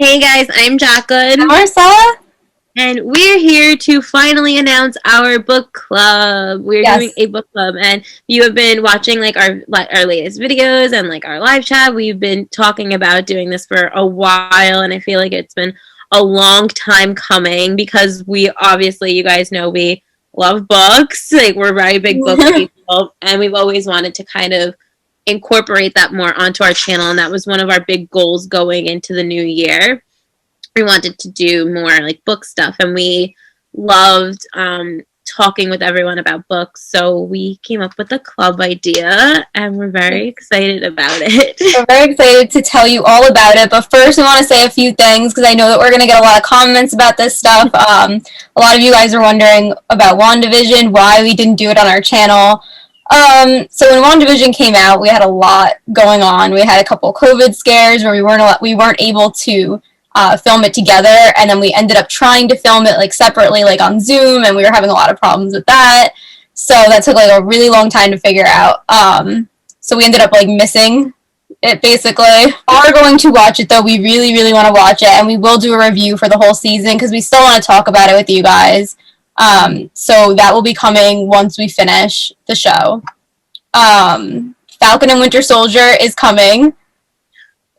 Hey guys, I'm Jacqueline, Marcella? and we're here to finally announce our book club. We're doing Yes. a book club, and you have been watching our latest videos and like our live chat. We've been talking about doing this for a while, and I feel like it's been a long time coming because we obviously, you guys know, we love books. Like we're very big book people, and we've always wanted to kind of incorporate that more onto our channel, and that was one of our big goals going into the new year. We wanted to do more like book stuff, and we loved talking with everyone about books, so we came up with a club idea, and we're very excited about it. We're very excited to tell you all about it, but first we want to say a few things because I know that we're going to get a lot of comments about this stuff. A lot of you guys are wondering about WandaVision, why we didn't do it on our channel. So when WandaVision came out, we had a lot going on. We had a couple COVID scares where we weren't able to film it together, and then we ended up trying to film it like separately, like on Zoom, and we were having a lot of problems with that. So that took like a really long time to figure out. So we ended up like missing it basically. We are going to watch it though. We really, really want to watch it, and we will do a review for the whole season because we still want to talk about it with you guys. So that will be coming once we finish the show. Falcon and Winter Soldier is coming.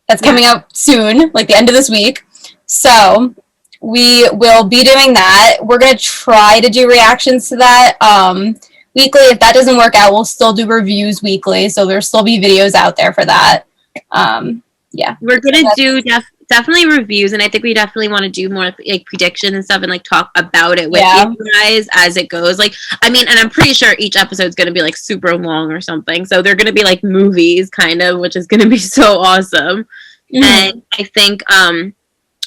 That's coming out soon, like the end of this week. So we will be doing that. We're going to try to do reactions to that weekly. If that doesn't work out, we'll still do reviews weekly. So there'll still be videos out there for that. Yeah. We're gonna do definitely reviews, and I think we definitely want to do more like predictions and stuff, and like talk about it with you guys as it goes. Like, I mean, and I'm pretty sure each episode is gonna be like super long or something, so they're gonna be like movies, kind of, which is gonna be so awesome. Mm-hmm. And I think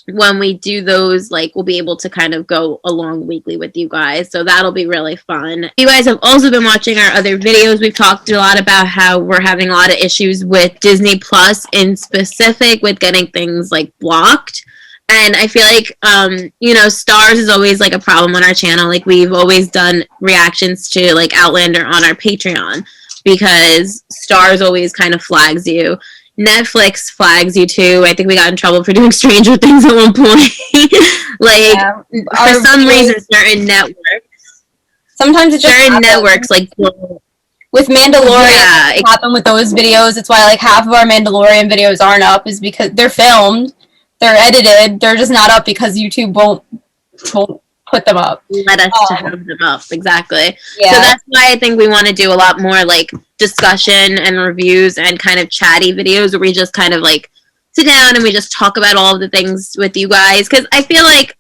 when we do those, like, we'll be able to kind of go along weekly with you guys, so that'll be really fun. You guys have also been watching our other videos. We've talked a lot about how we're having a lot of issues with Disney Plus in specific, with getting things like blocked. And I feel like stars is always like a problem on our channel. Like, we've always done reactions to like Outlander on our Patreon because stars always kind of flags you. Netflix flags you too. I think we got in trouble for doing Stranger Things at one point. Like, for some reason, certain networks. Sometimes it's just certain networks like with Mandalorian. It happened with those videos. It's why like half of our Mandalorian videos aren't up, is because they're filmed, they're edited, they're just not up because YouTube won't put them up. Let us to have them up, exactly. Yeah. So that's why I think we want to do a lot more like discussion and reviews and kind of chatty videos where we just kind of like sit down and we just talk about all of the things with you guys, because I feel like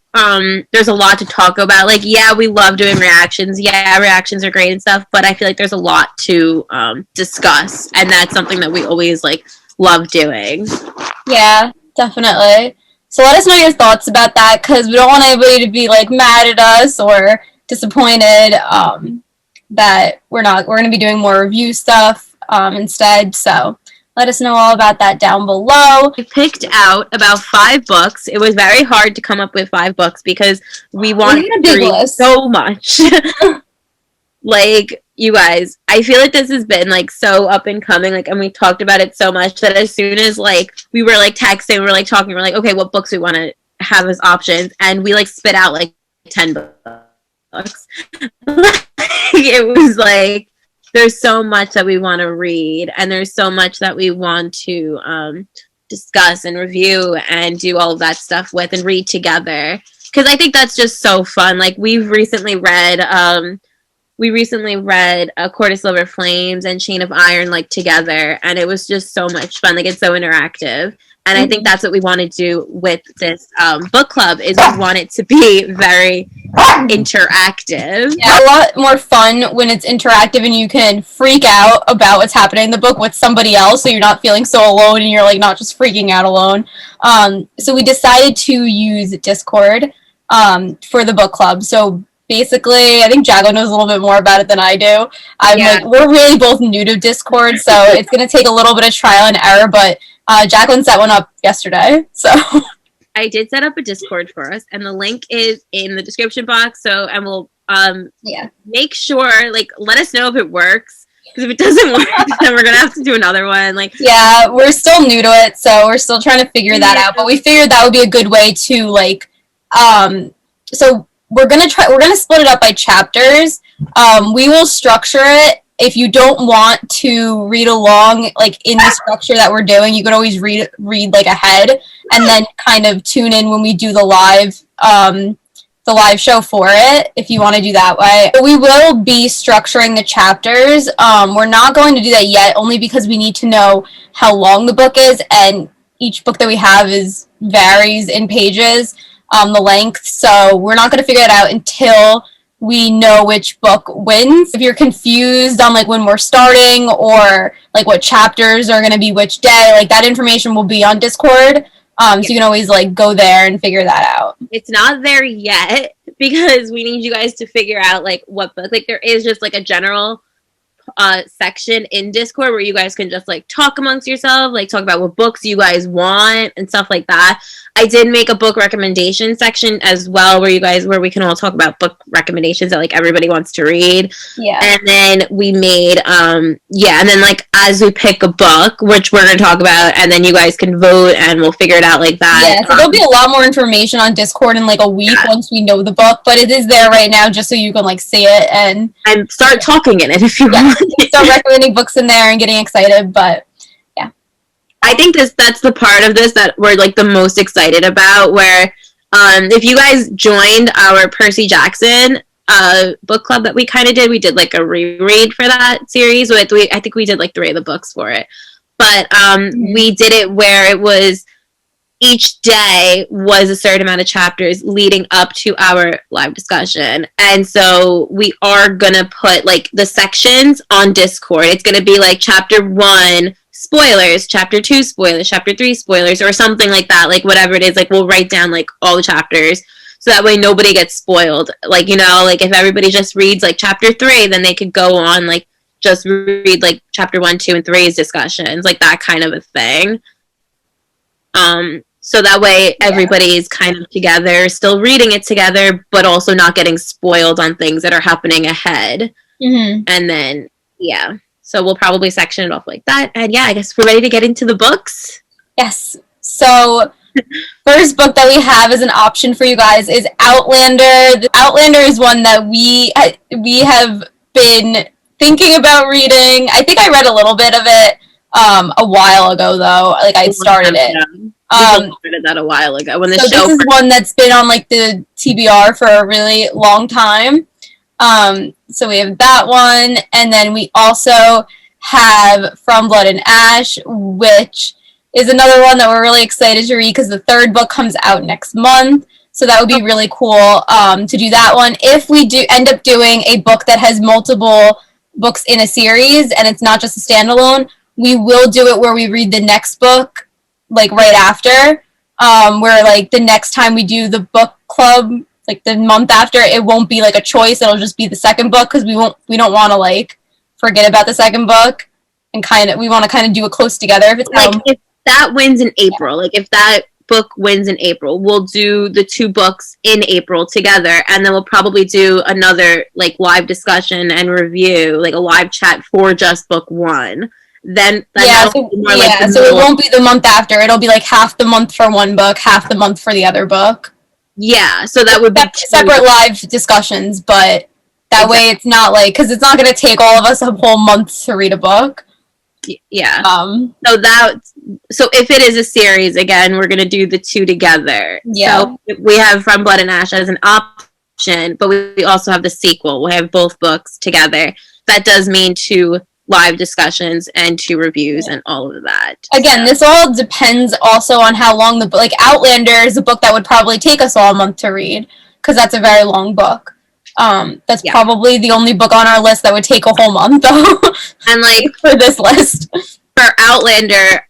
there's a lot to talk about. Like, yeah, we love doing reactions. Yeah, reactions are great and stuff, but I feel like there's a lot to discuss, and that's something that we always like love doing. Yeah, definitely. So let us know your thoughts about that, because we don't want anybody to be like mad at us or disappointed that we're going to be doing more review stuff instead. So let us know all about that down below. We picked out about 5 books. It was very hard to come up with 5 books because we wanted to read so much. Like, you guys, I feel like this has been like so up and coming, like, and we talked about it so much that as soon as like we were like texting, we were like talking, we're like, okay, what books we want to have as options, and we like spit out like 10 books. It was like, there's so much that we want to read, and there's so much that we want to discuss and review and do all of that stuff with and read together, because I think that's just so fun. Like, we recently read A Court of Silver Flames and Chain of Iron like together, and it was just so much fun. Like, it's so interactive, and I think that's what we want to do with this book club, is we want it to be very interactive. Yeah, a lot more fun when it's interactive and you can freak out about what's happening in the book with somebody else, so you're not feeling so alone and you're like not just freaking out alone. So we decided to use Discord for the book club. So basically, I think Jago knows a little bit more about it than I do. Like, we're really both new to Discord, so it's going to take a little bit of trial and error, but Jacqueline set one up yesterday, so. I did set up a Discord for us, and the link is in the description box, so, and we'll make sure, like, let us know if it works. Because if it doesn't work, then we're gonna have to do another one. Like, yeah, we're still new to it, so we're still trying to figure that out. But we figured that would be a good way to like, so we're gonna split it up by chapters. We will structure it. If you don't want to read along, like in the structure that we're doing, you can always read like ahead, and then kind of tune in when we do the live show for it, if you want to do that way. We will be structuring the chapters. We're not going to do that yet, only because we need to know how long the book is, and each book that we have varies in pages, the length, so we're not going to figure it out until we know which book wins. If you're confused on like when we're starting or like what chapters are going to be which day, like that information will be on Discord. So you can always like go there and figure that out. It's not there yet because we need you guys to figure out like what book. Like there is just like a general section in Discord where you guys can just like talk amongst yourselves, like talk about what books you guys want and stuff like that. I did make a book recommendation section as well where we can all talk about book recommendations that like everybody wants to read. Yeah. And then we made and then like as we pick a book, which we're gonna talk about, and then you guys can vote and we'll figure it out like that. Yeah, so there'll be a lot more information on Discord in like a week once we know the book, but it is there right now just so you can like see it and start talking in it if you want. Start recommending books in there and getting excited, but I think that's the part of this that we're like the most excited about, where if you guys joined our Percy Jackson book club that we kind of did, we did like a reread for that series. I think we did like 3 of the books for it, but we did it where it was each day was a certain amount of chapters leading up to our live discussion. And so we are going to put like the sections on Discord. It's going to be like chapter 1 spoilers, chapter 2 spoilers, chapter 3 spoilers, or something like that. Like whatever it is, like we'll write down like all the chapters so that way nobody gets spoiled. Like, you know, like if everybody just reads like chapter 3, then they could go on like just read like chapter 1, 2, and 3's discussions, like that kind of a thing. So that way everybody's kind of together, still reading it together, but also not getting spoiled on things that are happening ahead. Mm-hmm. And then, so we'll probably section it off like that. And I guess we're ready to get into the books. Yes. So first book that we have as an option for you guys is Outlander. Outlander is one that we have been thinking about reading. I think I read a little bit of it a while ago, though. Like I started it. Started that a while ago when the show. This is one that's been on like the TBR for a really long time. So we have that one, and then we also have From Blood and Ash, which is another one that we're really excited to read because the 3rd book comes out next month. So that would be really cool to do that one. If we do end up doing a book that has multiple books in a series and it's not just a standalone, we will do it where we read the next book like right after, where like the next time we do the book club, like the month after, it won't be like a choice, it'll just be the 2nd book because we don't want to like forget about the 2nd book, and we want to kind of do it close together. If it's like if that wins in April, like if that book wins in April, we'll do the 2 books in April together, and then we'll probably do another like live discussion and review, like a live chat for just book 1. Then so it won't be the month after. It'll be like half the month for one book, half the month for the other book. Yeah, so that would be separate live discussions, but that way it's not like, because it's not going to take all of us a whole month to read a book. Yeah. So if it is a series, again, we're going to do the 2 together. Yeah. So we have From Blood and Ash as an option, but we also have the sequel. We have both books together. That does mean 2 live discussions and 2 reviews and all of that. Again, this all depends also on how long the book, like Outlander is a book that would probably take us all a month to read because that's a very long book. That's probably the only book on our list that would take a whole month though. And like for this list. For Outlander,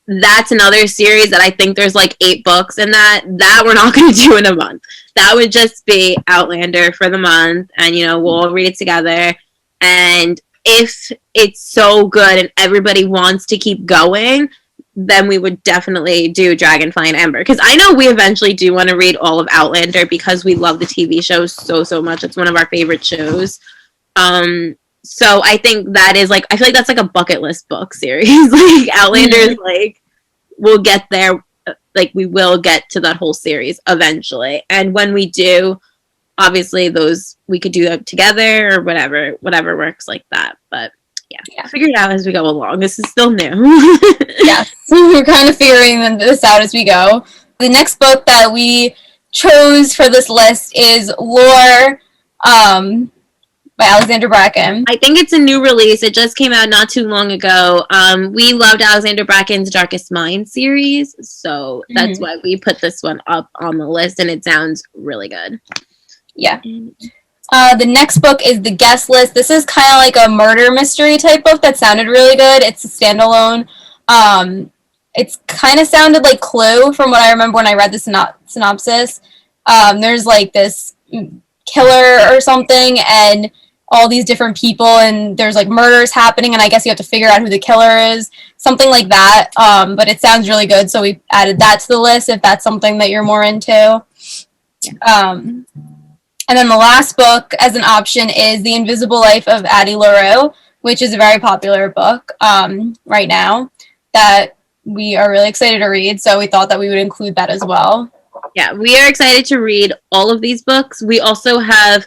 that's another series that I think there's like 8 books in that we're not going to do in a month. That would just be Outlander for the month, and we'll all read it together. And if it's so good and everybody wants to keep going, then we would definitely do Dragonfly and Ember. Because I know we eventually do want to read all of Outlander because we love the TV show so much. It's one of our favorite shows. so I think that is like, I feel like that's like a bucket list book series. Like Outlander is like, we'll get there. Like we will get to that whole series eventually. And when we do, obviously those, we could do that together or whatever works like that. But yeah, figure it out as we go along. This is still new. Yes, we're kind of figuring this out as we go. The next book that we chose for this list is Lore by Alexander Bracken. I think it's a new release. It just came out not too long ago. We loved Alexander Bracken's Darkest Mind series, so that's why we put this one up on the list, and it sounds really good. Yeah. The next book is The Guest List. This is kind of like a murder mystery type book that sounded really good. It's a standalone. It's kind of sounded like Clue from what I remember when I read the synopsis. There's like this killer or something and all these different people and there's like murders happening and I guess you have to figure out who the killer is. Something like that. But it sounds really good, so we added that to the list if that's something that you're more into. And then the last book as an option is The Invisible Life of Addie LaRue, which is a very popular book right now that we are really excited to read. So we thought that we would include that as well. Yeah, we are excited to read all of these books. We also have,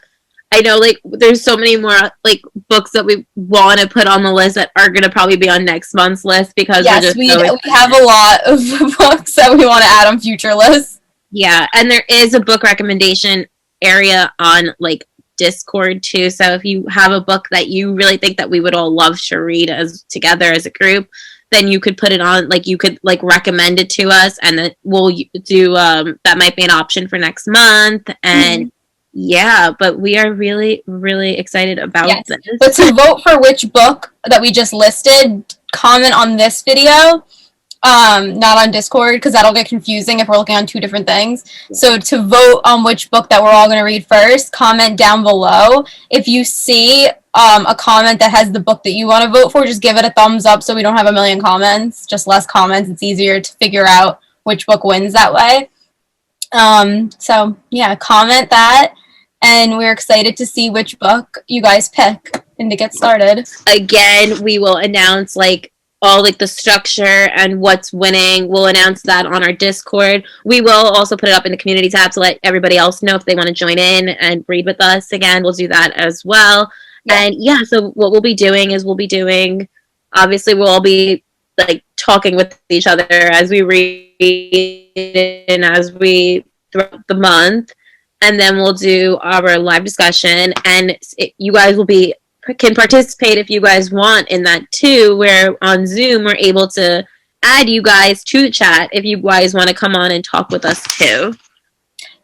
I know, like, there's so many more, like, books that we want to put on the list that are going to probably be on next month's list because we have a lot of books that we want to add on future lists. Yeah, and there is a book recommendation area on like Discord too, so if you have a book that you really think that we would all love to read as together as a group, then you could put it on, like you could like recommend it to us and then we'll do that might be an option for next month. And yeah, but we are really excited about this. But to vote for which book that we just listed, comment on this video, not on Discord, because that'll get confusing if we're looking on two different things. So to vote on which book that we're all going to read first, comment down below. If you see a comment that has the book that you want to vote for, just give it a thumbs up so we don't have a million comments, just less comments. It's easier to figure out which book wins that way. So yeah, comment that, and we're excited to see which book you guys pick and to get started. Again, we will announce like all like the structure and what's winning. We'll announce that on our Discord. We will also put it up in the community tab to let everybody else know if they want to join in and read with us. Again, we'll do that as well. Yeah. And yeah, so what we'll be doing is obviously we'll all be like talking with each other as we read and as we throughout the month. And then we'll do our live discussion and you guys can participate if you guys want in that too, where on Zoom we're able to add you guys to the chat if you guys want to come on and talk with us too.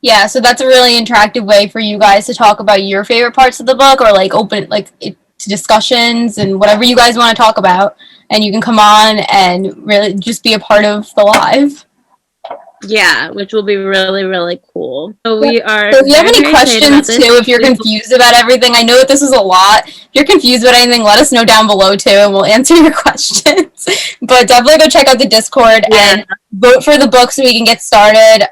Yeah, so that's a really interactive way for you guys to talk about your favorite parts of the book or like open like to discussions and whatever you guys want to talk about, and you can come on and really just be a part of the live. Yeah, which will be really cool. So we are. So if you have any questions too, if you're confused about everything, I know that this is a lot. If you're confused about anything, let us know down below too, and we'll answer your questions. But definitely go check out the Discord and vote for the book so we can get started.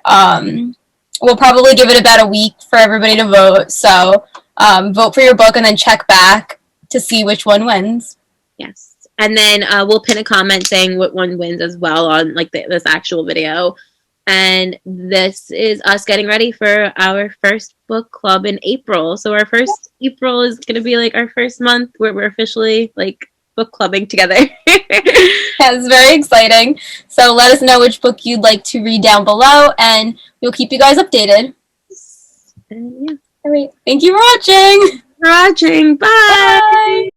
We'll probably give it about a week for everybody to vote. So vote for your book and then check back to see which one wins. Yes, and then we'll pin a comment saying what one wins as well on like this actual video. And this is us getting ready for our first book club in April. So our first April is going to be like our first month where we're officially like book clubbing together. Yeah, it's very exciting. So let us know which book you'd like to read down below and we'll keep you guys updated. Yeah. All right. Thank you for watching. Bye. Bye.